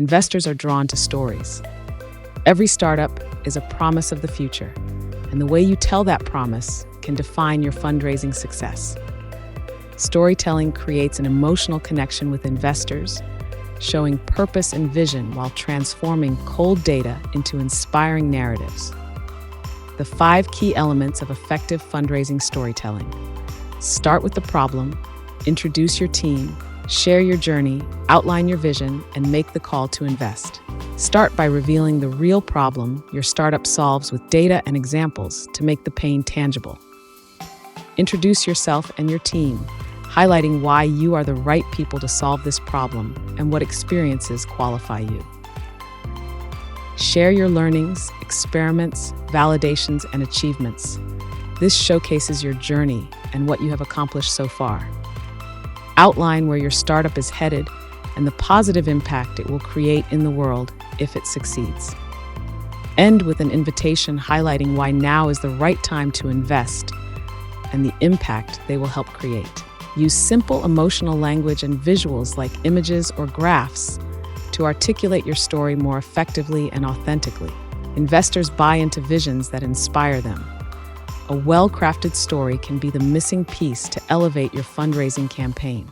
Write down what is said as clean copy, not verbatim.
Investors are drawn to stories. Every startup is a promise of the future, and the way you tell that promise can define your fundraising success. Storytelling creates an emotional connection with investors, showing purpose and vision while transforming cold data into inspiring narratives. The 5 key elements of effective fundraising storytelling. Start with the problem, introduce your team, share your journey, outline your vision, and make the call to invest. Start by revealing the real problem your startup solves with data and examples to make the pain tangible. Introduce yourself and your team, highlighting why you are the right people to solve this problem and what experiences qualify you. Share your learnings, experiments, validations, and achievements. This showcases your journey and what you have accomplished so far. Outline where your startup is headed and the positive impact it will create in the world if it succeeds. End with an invitation highlighting why now is the right time to invest and the impact they will help create. Use simple emotional language and visuals like images or graphs to articulate your story more effectively and authentically. Investors buy into visions that inspire them. A well-crafted story can be the missing piece to elevate your fundraising campaign.